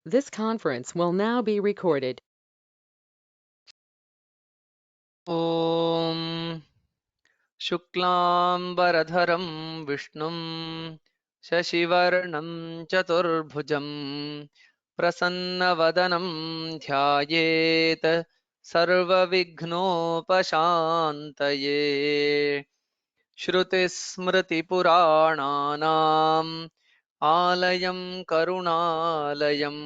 This conference will now be recorded. ॐ शुक्लाम्बरधरं विष्णुं शशिवर्णं चतुर्भुजं प्रसन्नवदनं ध्यायेत् सर्वविघ्नोपशान्तये श्रुतिस्मृतिपुराणानाम् आलयं करुणालयं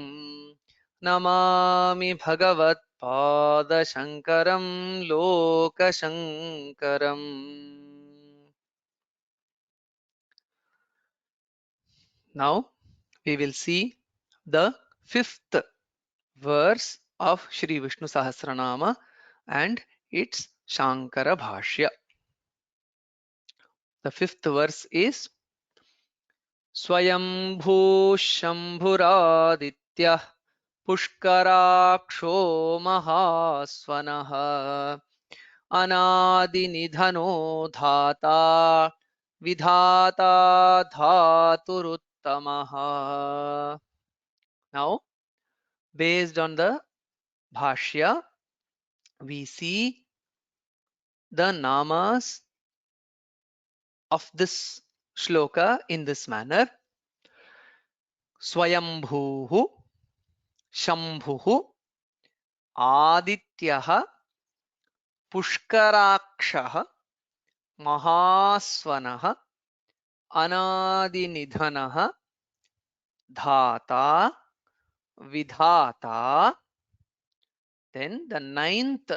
Namami भगवत्पादशङ्करं लोकशङ्करम्। Now we will see the fifth verse of Shri Vishnu Sahasranama and its Shankara Bhashya. The fifth verse is Swayambhu Shambhuradityah पुष्कराक्षो महास्वनः अनादिनिधनो धाता विधाता धातुरुत्तमः. Now, based on the Bhashya, we see the namas of this shloka in this manner. Swayambhuhu, Shambhuhu, Adityah, Pushkarakshah, Mahaswanah, Anadinidhanah, Dhata, Vidhata. Then the ninth,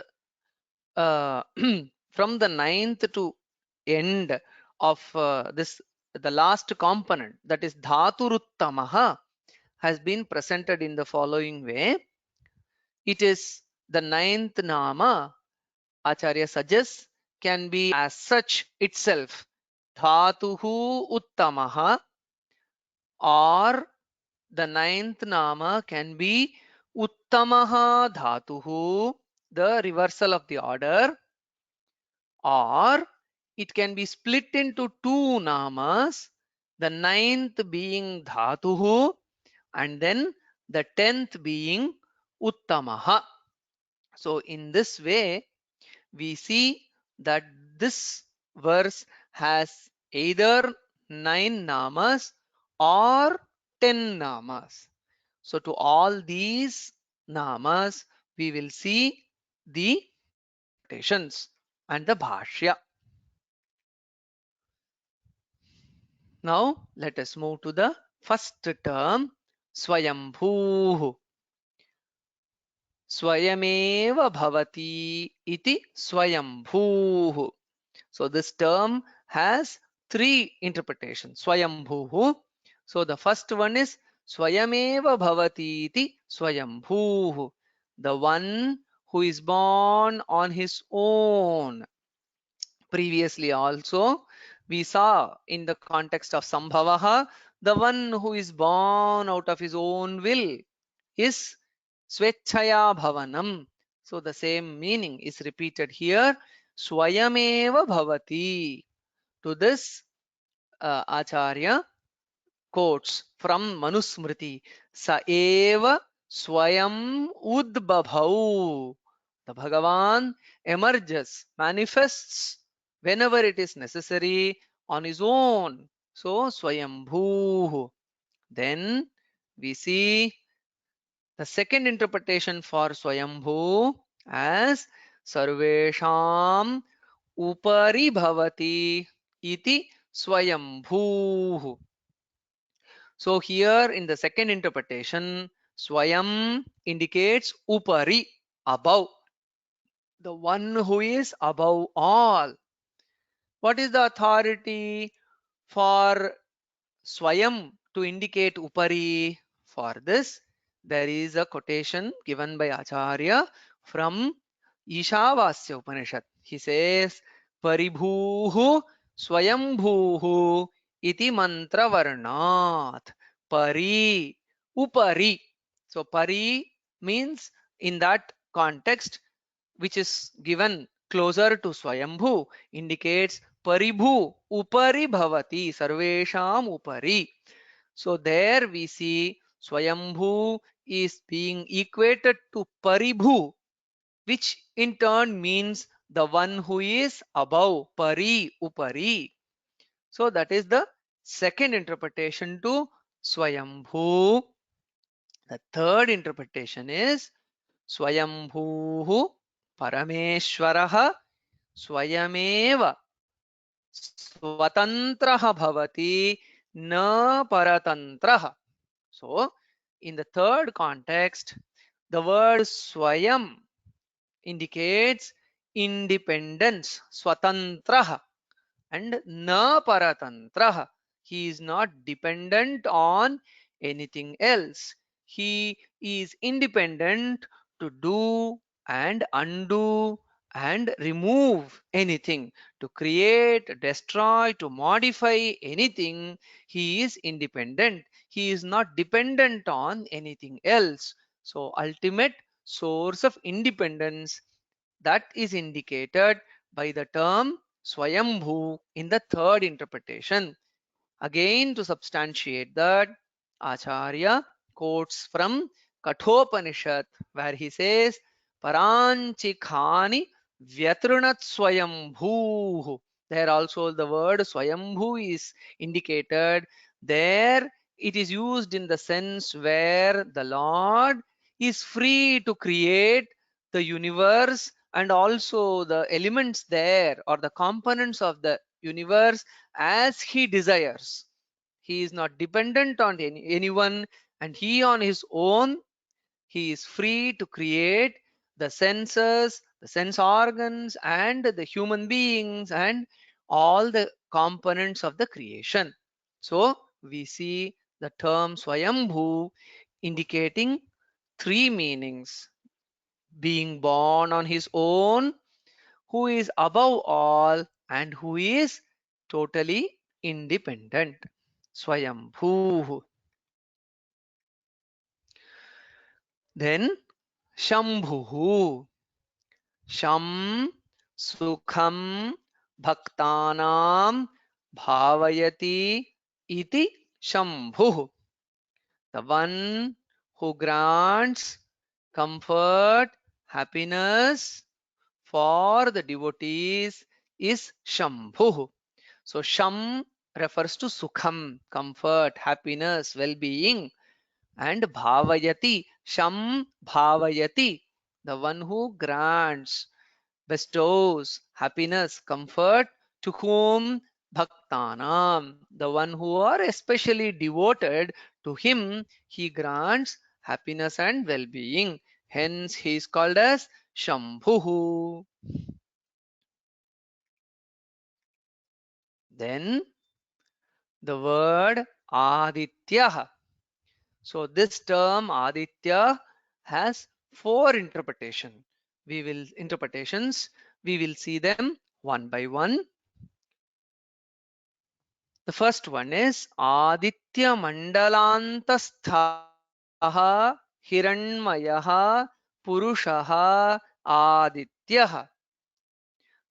from the ninth to end of this, the last component, that is Dhaturuttamaha, has been presented in the following way. It is the ninth nama, Acharya suggests, can be as such itself, Dhatuhu Uttamaha, or the ninth nama can be Uttamaha Dhatuhu, the reversal of the order, or it can be split into two namas, the ninth being Dhatuhu and then the 10th being Uttamaha. So in this way, we see that this verse has either 9 namas or 10 namas. So to all these namas, we will see the interpretations and the bhashya. Now let us move to the first term, Swayambhuh. Swayameva bhavati iti Swayambhuh. So this term has three interpretations. Swayambhuh. So the first one is Swayameva bhavati iti Swayambhuh. The one who is born on his own. Previously also we saw in the context of Sambhavaha, the one who is born out of his own will is Swechaya Bhavanam. So the same meaning is repeated here. Swayameva Bhavati. To this, Acharya quotes from Manusmriti. Sa eva Swayam Udbabhau. The Bhagavan emerges, manifests whenever it is necessary on his own. So Swayambhu. Then we see the second interpretation for Swayambhu as Sarvesham Upari Bhavati iti Swayambhu. So here in the second interpretation, Swayam indicates Upari, above, the one who is above all. What is the authority for Swayam to indicate Upari? For this, there is a quotation given by Acharya from Ishavasya Upanishad. He says, Paribhuhu Swayambhuhu iti mantra varnat. Pari, Upari. So Pari means in that context, which is given closer to Swayambhu, indicates Paribhu, Upari Bhavati, Sarvesham Upari. So there we see Swayambhu is being equated to Paribhu, which in turn means the one who is above, Pari, Upari. So that is the second interpretation to Swayambhu. The third interpretation is Swayambhu Parameshwaraha Swayameva Swatantraha Bhavati Na Paratantraha. So, in the third context, the word Swayam indicates independence, Swatantraha, and Na Paratantraha. He is not dependent on anything else. He is independent to do and undo and remove anything, to create, destroy, to modify anything. He is independent. He is not dependent on anything else. So, ultimate source of independence, that is indicated by the term Swayambhu in the third interpretation. Again, to substantiate that, Acharya quotes from Kathopanishad, where he says, Paranchikhani Vyatrunat Swayambhu. There also the word Swayambhu is indicated. There it is used in the sense where the Lord is free to create the universe and also the elements there or the components of the universe as he desires. He is not dependent on anyone, and he on his own, he is free to create the senses, the sense organs, and the human beings, and all the components of the creation. So we see the term Swayambhu indicating three meanings: being born on his own, who is above all, and who is totally independent. Swayambhu. Then Shambhuhu. Sham Sukham Bhaktanam Bhavayati iti Shambhu. The one who grants comfort, happiness for the devotees is Shambhu. So Sham refers to Sukham, comfort, happiness, well-being, and Bhavayati, Sham Bhavayati, the one who grants, bestows happiness, comfort to whom? Bhaktanam, the one who are especially devoted to him, he grants happiness and well-being. Hence he is called as Shambhu. Then the word Aditya. So this term Aditya has four interpretations. We will see them one by one. The first one is Aditya Mandalantasthaha Hiranmayaha Purushaha Adityaha.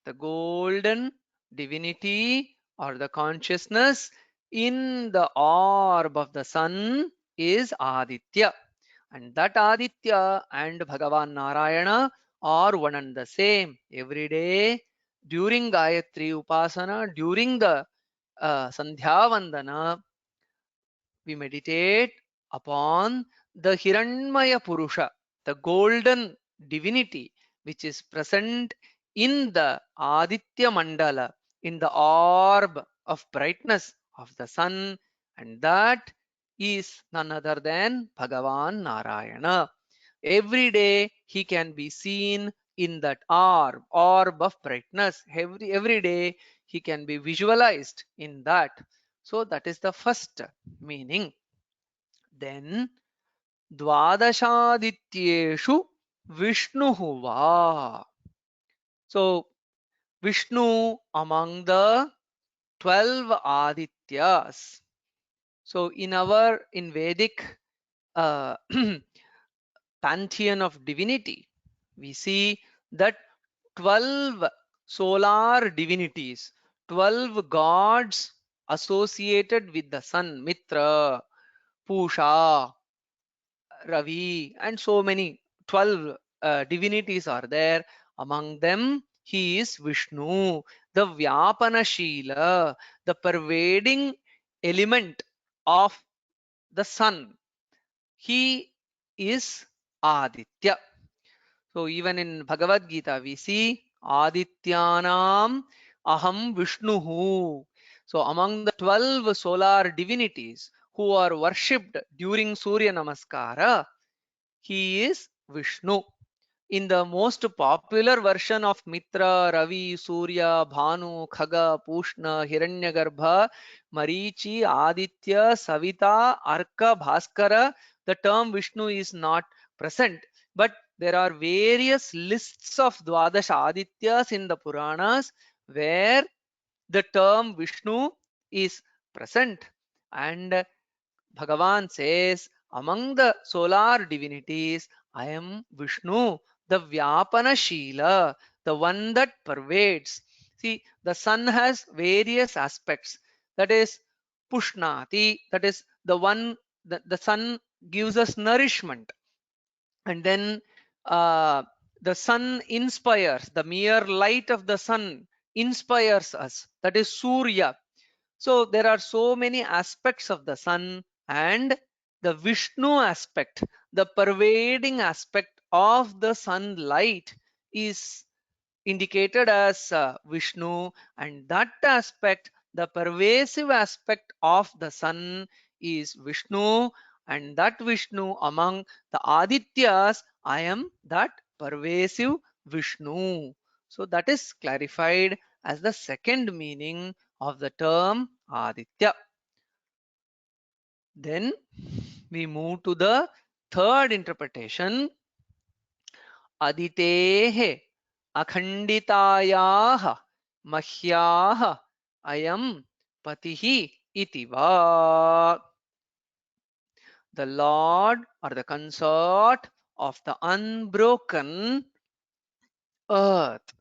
The golden divinity or the consciousness in the orb of the sun is Aditya. And that Aditya and Bhagavan Narayana are one and the same. Every day during Gayatri Upasana, during the Sandhya Vandana, we meditate upon the Hiranmaya Purusha, the golden divinity which is present in the Aditya Mandala, in the orb of brightness of the sun, and that is none other than Bhagavan Narayana. Every day he can be seen in that orb of brightness. Every day he can be visualized in that. So that is the first meaning. Then Dvadashadityeshu Vishnuhu va. So Vishnu among the 12 Adityas. So in Vedic pantheon of divinity, we see that 12 solar divinities, 12 gods associated with the sun, Mitra, Pusha, Ravi, and so many 12 divinities are there. Among them, he is Vishnu, the Vyapana Shila, the pervading element of the sun. He is Aditya. So even in Bhagavad Gita, we see Adityanam Aham Vishnuhu. So among the 12 solar divinities who are worshipped during Surya Namaskara, he is Vishnu. In the most popular version of Mitra, Ravi, Surya, Bhanu, Khaga, Pushna, Hiranyagarbha, Marichi, Aditya, Savita, Arka, Bhaskara, the term Vishnu is not present. But there are various lists of Dwadash Adityas in the Puranas where the term Vishnu is present. And Bhagavan says, among the solar divinities, I am Vishnu, the Vyapana Shila, the one that pervades. See, the sun has various aspects. That is Pushnati, that is the one, the sun gives us nourishment. And then uh, the sun inspires, the mere light of the sun inspires us. That is Surya. So there are so many aspects of the sun, and the Vishnu aspect, the pervading aspect of the sunlight is indicated as Vishnu, and that aspect, the pervasive aspect of the sun is Vishnu, and that Vishnu among the Adityas, I am that pervasive Vishnu. So that is clarified as the second meaning of the term Aditya. Then we move to the third interpretation. Aditehe अखण्डितायाः मह्याः अयं पतिः इति वा. The Lord or the consort of the unbroken earth.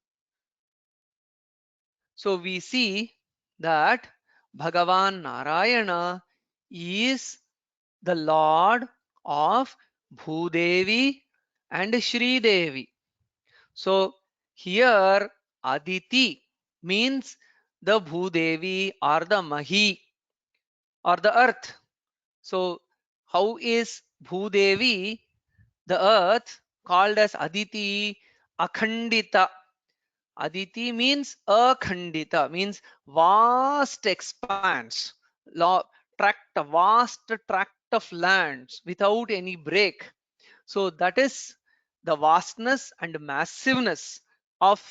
So we see that Bhagavan Narayana is the Lord of Bhudevi and Shri Devi. So here Aditi means the Bhudevi or the Mahi or the earth. So how is Bhudevi, the earth, called as Aditi? Akhandita. Aditi means akhandita, means vast expanse, tract, a vast tract of lands without any break. So that is the vastness and massiveness of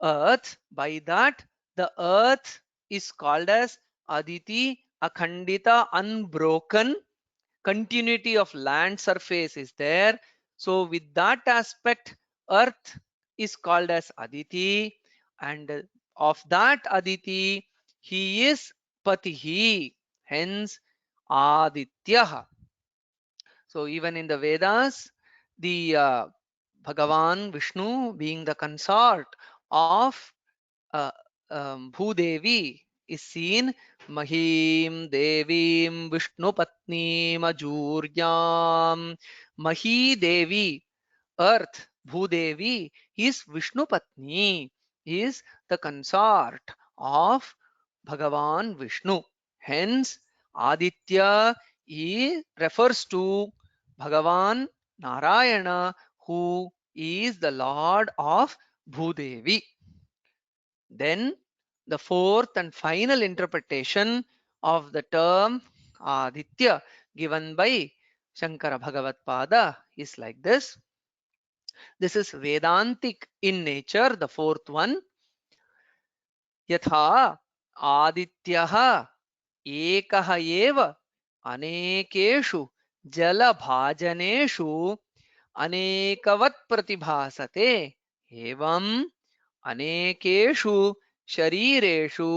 earth. By that, the earth is called as Aditi, Akhandita, unbroken. Continuity of land surface is there. So with that aspect, earth is called as Aditi, and of that Aditi, he is Patihi, hence Aditya. So even in the Vedas, the Bhagavan Vishnu being the consort of uh, Bhudevi is seen Mahim Devim Vishnu Patni Majuryam. Mahi Devi, earth, Bhudevi, is Vishnu Patni, is the consort of Bhagavan Vishnu. Hence, Aditya refers to Bhagavan Narayana, who is the Lord of Bhudevi. Then the fourth and final interpretation of the term Aditya given by Shankara Bhagavad Pada is like this. This is Vedantic in nature, the fourth one. Yatha Adityah ekah eva anekeshu jalabhajaneshu anekavat pratibhasate evam अनेकेषु शरीरेषु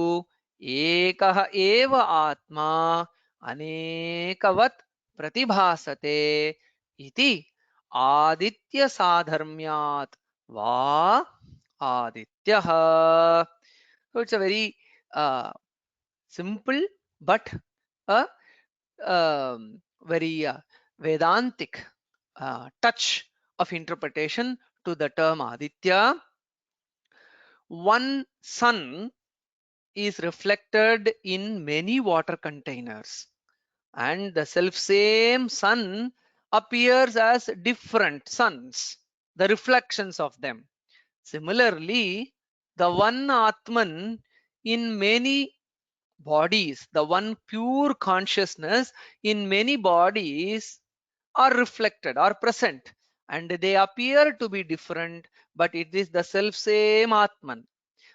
एकः एव आत्मा अनेकवत् प्रतिभासते इति आदित्य साधर्म्यात् वा आदित्यः. So it's a very simple but a very Vedantic touch of interpretation to the term Aditya. One sun is reflected in many water containers, and the self same sun appears as different suns, the reflections of them. Similarly, the one Atman in many bodies, the one pure consciousness in many bodies are reflected, are present, and they appear to be different, but it is the self same Atman.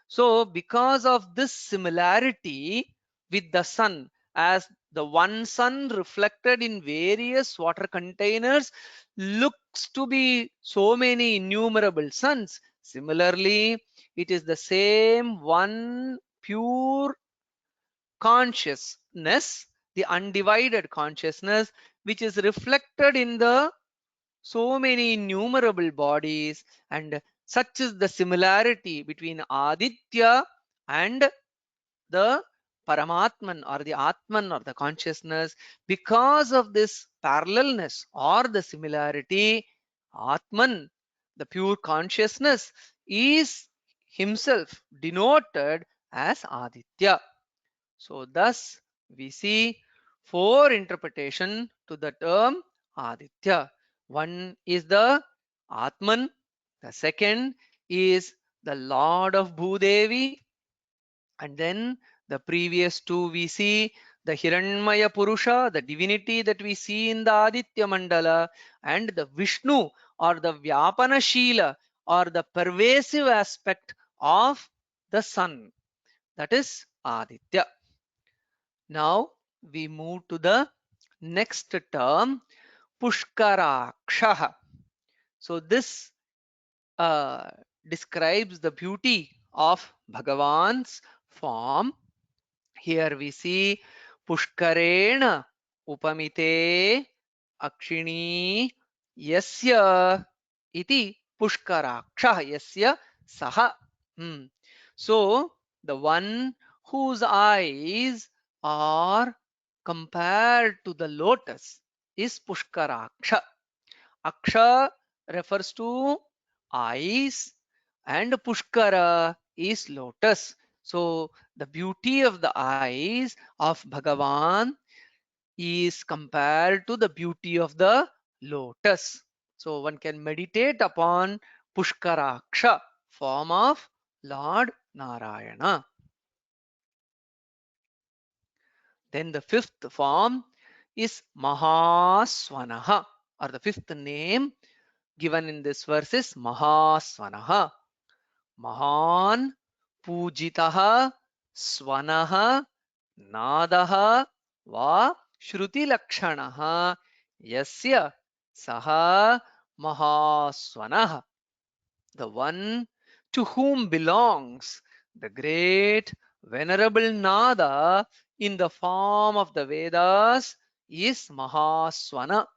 So, because of this similarity with the sun, as the one sun reflected in various water containers looks to be so many innumerable suns, similarly, it is the same one pure consciousness, the undivided consciousness, which is reflected in the so many innumerable bodies, and such is the similarity between Aditya and the Paramatman or the Atman or the consciousness. Because of this parallelness or the similarity, Atman, the pure consciousness, is himself denoted as Aditya. So thus we see four interpretation to the term Aditya. One is the Atman, the second is the Lord of Bhudevi, and then the previous two we see the Hiranmaya Purusha, the divinity that we see in the Aditya Mandala, and the Vishnu or the Vyapana Shila or the pervasive aspect of the sun, that is Aditya. Now we move to the next term, Pushkaraksha. So this describes the beauty of Bhagavan's form. Here we see Pushkarena Upamite Akshini Yasya iti Pushkaraksha Yasya Saha. So the one whose eyes are compared to the lotus is Pushkaraksha. Aksha refers to eyes and Pushkara is lotus. So the beauty of the eyes of Bhagavan is compared to the beauty of the lotus. So one can meditate upon Pushkaraksha, form of Lord Narayana. Then the fifth form is Mahaswanaha, or the fifth name given in this verse is Mahaswanaha. Mahan Pujitaha Swanaha Nadaha Va Shruti Lakshanaha Yasya Saha Mahaswanaha. The one to whom belongs the great venerable Nada in the form of the Vedas is Mahaswana.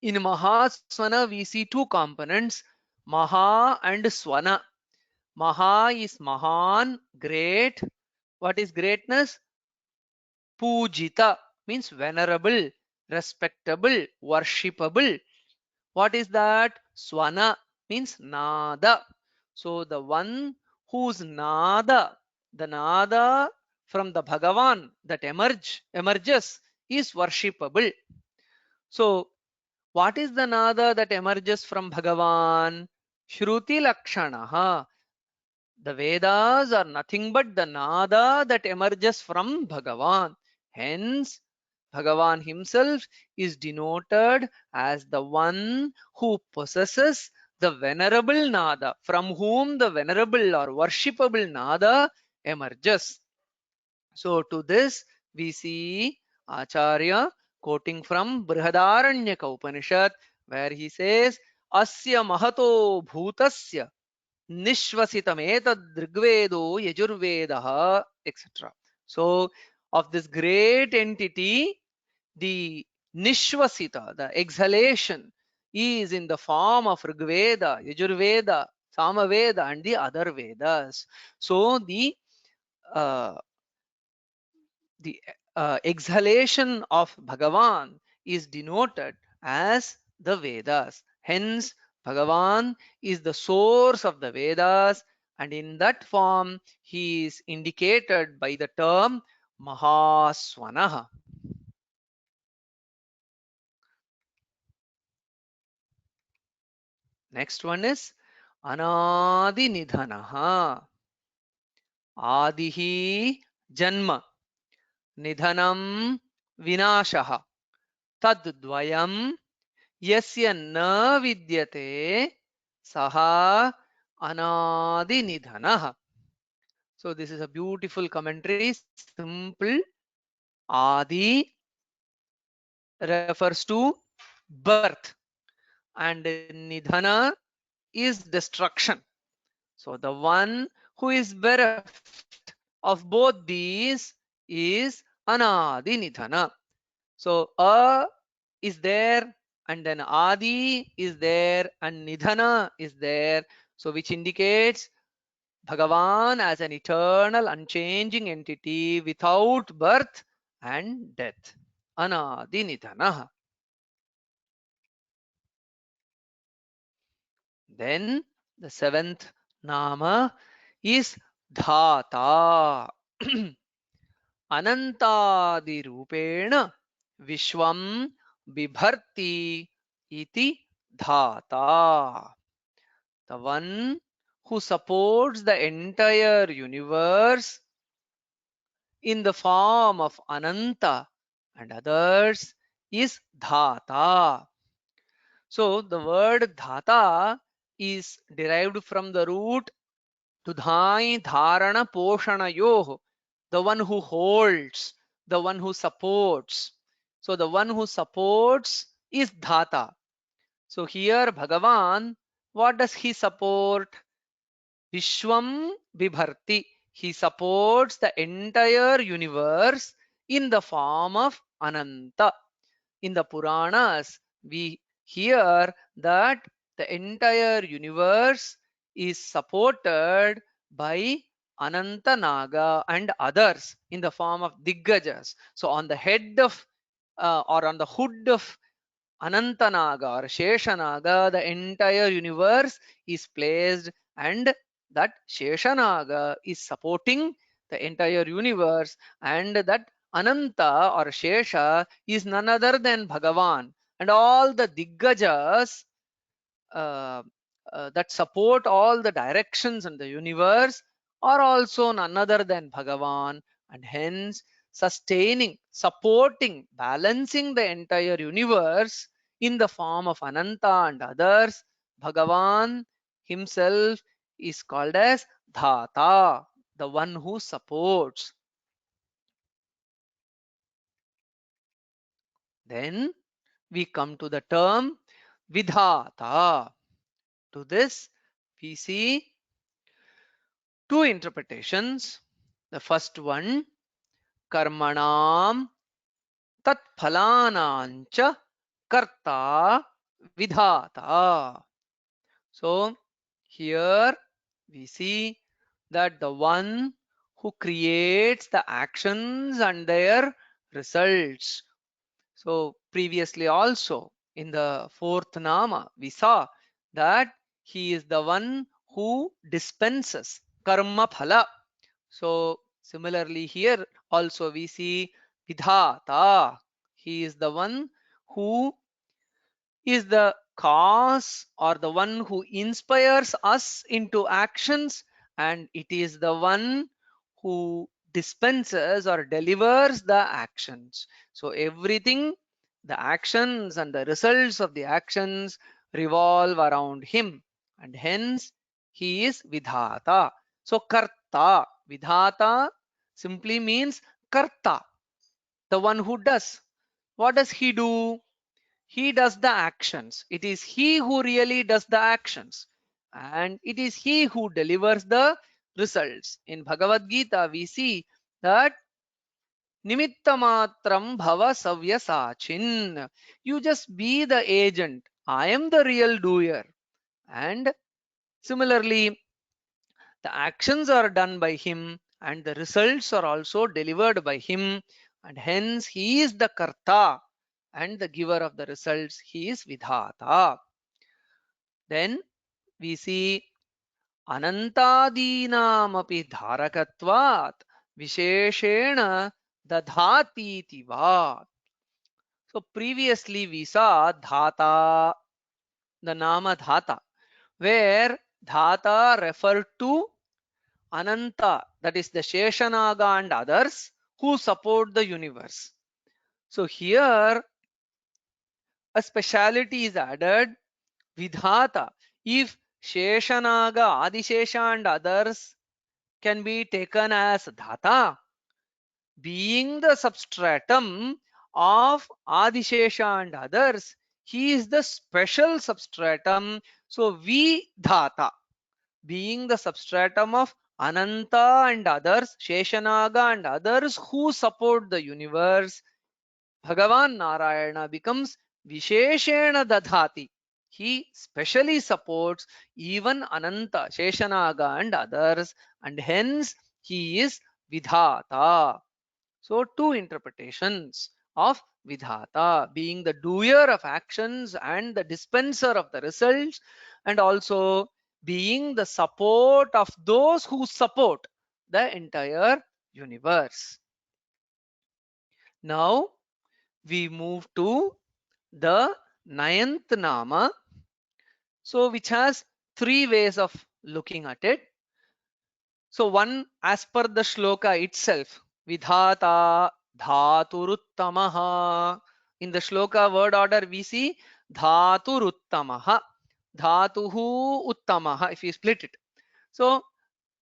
In Mahaswana, we see two components, Maha and Swana. Maha is Mahan, great. What is greatness? Pujita means venerable, respectable, worshipable. What is that? Swana means Nada. So the one whose Nada, the Nada from the Bhagavan that emerges is worshipable. So what is the Nada that emerges from Bhagavan? Shruti Lakshanaha. The Vedas are nothing but the Nada that emerges from Bhagavan. Hence, Bhagavan himself is denoted as the one who possesses the venerable Nada, from whom the venerable or worshipable Nada emerges. So to this we see Acharya quoting from Brihadaranyaka Upanishad, where he says, Asya mahato bhutasya Nishvasitam Drigvedo Yajurvedaha, etc. So of this great entity, the Nishvasita, the exhalation, is in the form of Rigveda, Yajurveda, Samaveda, and the other Vedas. So uh, the exhalation of Bhagavan is denoted as the Vedas. Hence, Bhagavan is the source of the Vedas, and in that form, he is indicated by the term Mahaswanaha. Next one is Anadi Nidhanaha. Adihi Janma Nidhanam Vinashaha. Tadvayam Yasya na vidyate saha anadi nidhanaha. So this is a beautiful commentary. Simple. Adi refers to birth, and nidhana is destruction. So the one who is bereft of both these is anadi nidhana. So a is there, and then adi is there, and nidhana is there. So which indicates Bhagavan as an eternal, unchanging entity without birth and death. Anadi nidhana. Then the seventh nama is dhata. Anantadi rupena Vishwam Bibharti iti dhata. The one who supports the entire universe in the form of Ananta and others is dhata. So the word dhata is derived from the root Tudhai dharana poshana yoh, the one who holds, the one who supports. So the one who supports is dhata. So here Bhagavan, what does he support? Vishwam Bibharti. He supports the entire universe in the form of Ananta. In the Puranas, we hear that the entire universe is supported by Ananta Naga and others in the form of Diggajas. So on the head of or on the hood of Anantanaga or Sheshanaga, the entire universe is placed, and that Sheshanaga is supporting the entire universe, and that Ananta or Shesha is none other than Bhagavan. And all the Diggajas uh, that support all the directions in the universe are also none other than Bhagavan, and hence sustaining, supporting, balancing the entire universe in the form of Ananta and others. Bhagavan himself is called as Dhata, the one who supports. Then we come to the term Vidhata. To this, we see two interpretations. The first one, karmanam tat phalanancha karta vidhata. So here we see that the one who creates the actions and their results. So previously also in the fourth nama, we saw that he is the one who dispenses karma phala. So similarly here also we see Vidhata. He is the one who is the cause or the one who inspires us into actions, and it is the one who dispenses or delivers the actions. So everything, the actions and the results of the actions revolve around him, and hence he is Vidhata. So Karta, Vidhata simply means Karta, the one who does. What does he do? He does the actions. It is he who really does the actions, and it is he who delivers the results. In Bhagavad Gita, we see that Nimittamatram bhava savyasachin. You just be the agent. I am the real doer. And similarly, the actions are done by him, and the results are also delivered by him, and hence he is the karta. and the giver of the results, he is Vidhata. Then we see Anantadinamapi Dharakatvat Visheshena Dadhatiti Va. So previously we saw Dhata, the Nama Dhata, where Dhata referred to Ananta, that is the Sheshanaga and others who support the universe. So here a speciality is added, Vidhata. If Sheshanaga, Adishesha and others can be taken as Dhata, being the substratum of Adishesha and others, he is the special substratum. So Vidhata, being the substratum of Ananta and others, Sheshanaga and others who support the universe, Bhagavan Narayana becomes Visheshena Dadhati. He specially supports even Ananta, Sheshanaga and others, and hence he is Vidhata. So two interpretations of Vidhata, being the doer of actions and the dispenser of the results, and also being the support of those who support the entire universe. Now we move to the ninth Nama, so which has three ways of looking at it. So one, as per the shloka itself, Vidhata Dhaturuttamaha. In the shloka word order, we see Dhaturuttamaha, Dhatuhu Uttamaha, if you split it. So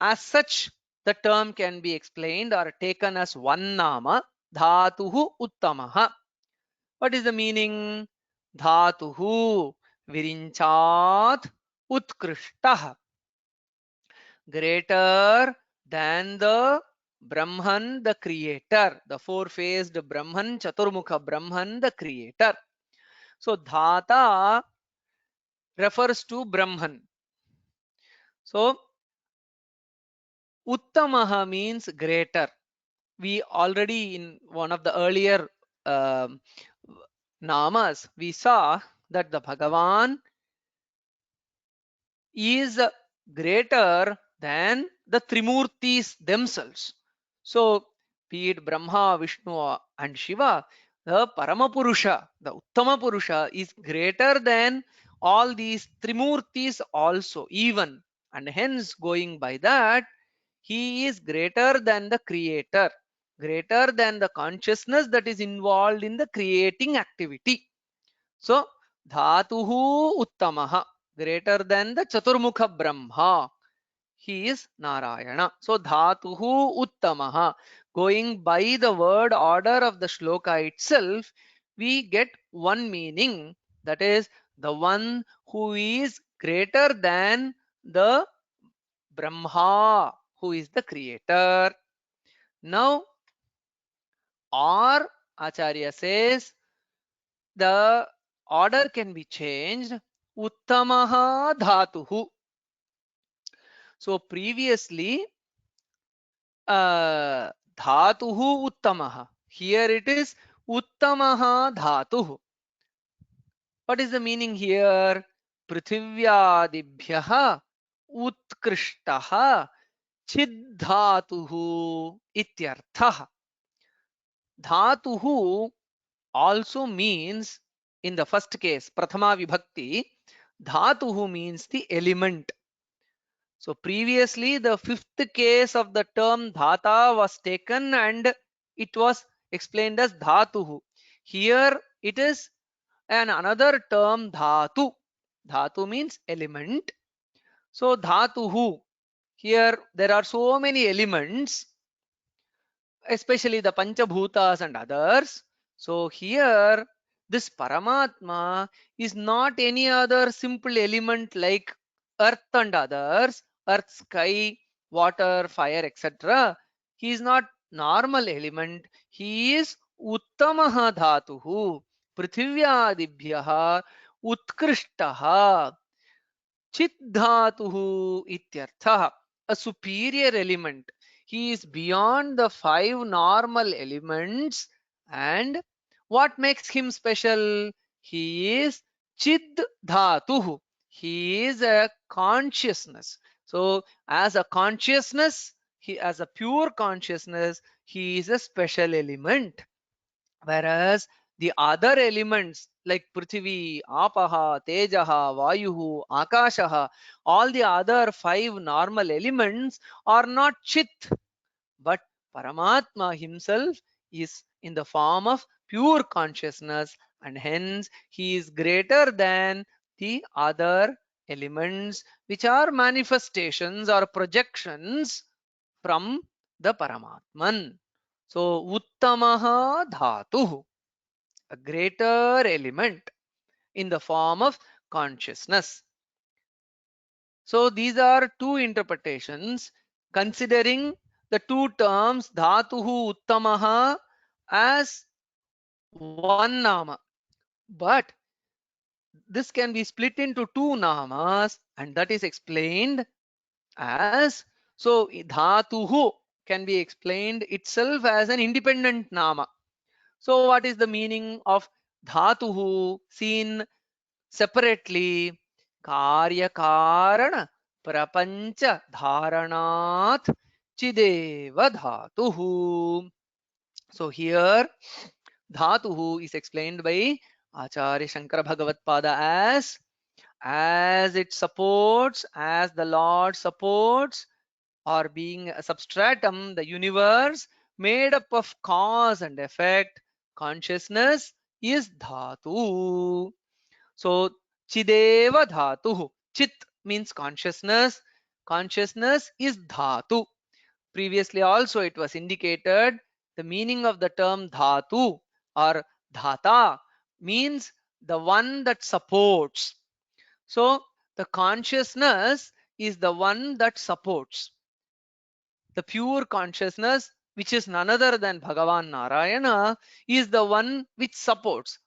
as such, the term can be explained or taken as one Nama, Dhatuhu Uttamaha. What is the meaning? Dhatuhu Virinchat Utkrishtah, greater than the Brahman, the creator, the four-faced Brahman, Chaturmukha Brahman, the creator. So Dhata refers to Brahman. So Uttamaha means greater. We already in one of the earlier um, namas, we saw that the Bhagavan is greater than the Trimurtis themselves. So, be it Brahma, Vishnu, and Shiva, the Paramapurusha, the Uttama Purusha, is greater than all these Trimurtis also, even. And hence, going by that, he is greater than the creator, greater than the consciousness that is involved in the creating activity. So, Dhatuhu Uttamaha, greater than the Chaturmukha Brahma. He is Narayana. So, Dhatuhu Uttamaha. Going by the word order of the shloka itself, we get one meaning, that is the one who is greater than the Brahma, who is the creator. Now, or Acharya says, the order can be changed. Uttamaha dhatuhu. So previously, dhatuhu uttamaha. Here it is uttamaha dhatuhu. What is the meaning here? Prithvivyadibhyaha utkrishtah chiddhatuhu ityarthah. Dhatuhu also means, in the first case, Prathama Vibhakti, Dhatuhu means the element. So previously, the fifth case of the term Dhata was taken and it was explained as Dhatuhu. Here it is another term Dhatu. Dhatu means element. So Dhatuhu, here there are so many elements, especially the Panchabhutas and others. So here this Paramatma is not any other simple element like earth and others, earth, sky, water, fire, etc. He is not normal element. He is Uttamaha Dhatuhu, Prithvivyadibhyaha Utkrishtah Chiddhatuhu Ityartha, a superior element. He is beyond the five normal elements and What makes him special? He is Chid Dhatuhu. He is a consciousness. So as a consciousness, as a pure consciousness, he is a special element. Whereas the other elements like Prithvi, Apaha, Tejaha, Vayuhu, Akashaha, all the other five normal elements are not Chit, but Paramatma himself is in the form of pure consciousness, and hence he is greater than the other elements which are manifestations or projections from the Paramatman. So Uttamaha Dhatu, a greater element in the form of consciousness. So these are two interpretations considering the two terms Dhatuhu Uttamaha as one nama. But this can be split into two namas, and that is explained as, so Dhatuhu can be explained itself as an independent nama. So what is the meaning of Dhatuhu seen separately? Karya Karana Prapancha Dharanat Chideva Dhatuhu. So here Dhatuhu is explained by Acharya Shankara Bhagavatpada as it supports, as the Lord supports, or being a substratum, the universe made up of cause and effect, consciousness is dhatu. So Chideva dhatu. Chit means consciousness. Consciousness is dhatu. Previously also it was indicated the meaning of the term dhatu or dhata means the one that supports. So the consciousness is the one that supports. The pure consciousness, which is none other than Bhagavan Narayana, is the one which supports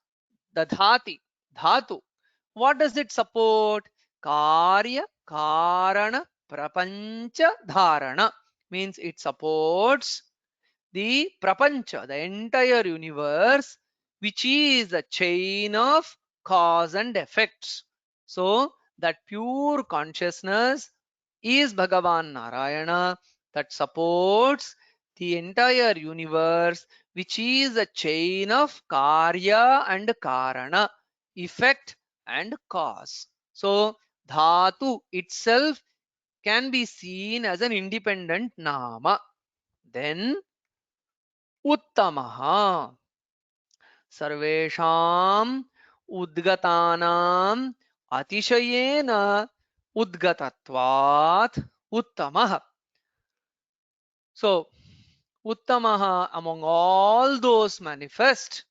the dhatu. What does it support? Karya Karana Prapancha Dharana means it supports the prapancha, the entire universe, which is a chain of cause and effects. So that pure consciousness is Bhagavan Narayana that supports the entire universe, which is a chain of karya and karana, effect and cause. So dhatu itself can be seen as an independent nama. Then Uttamaha. Sarvesham Udgatanam Atishayena Udgatatvat Uttamaha. So, Uttamaha among all those manifest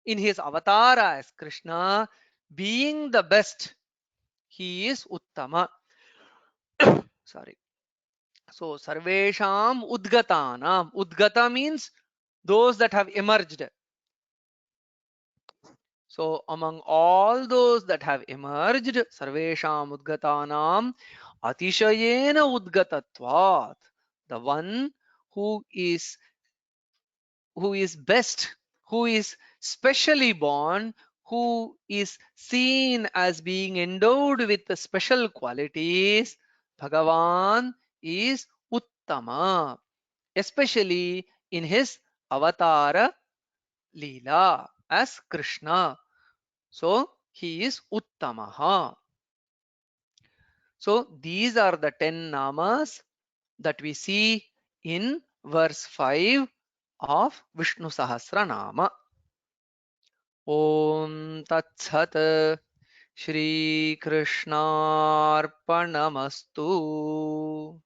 in his avatar as Krishna, being the best, he is Uttama. Sorry. So, Sarvesham Udgatanam. Udgata means those that have emerged. So among all those that have emerged, Sarvesham Udgatanam Atishayena Udgatatvat, the one who is best, who is specially born, who is seen as being endowed with the special qualities, Bhagavan is Uttama, especially in his Avatara Leela as Krishna. So he is Uttamaha. So these are the 10 namas that we see in verse 5 of Vishnu Sahasranama. Om Tat Sat Shri Krishnarpanamastu.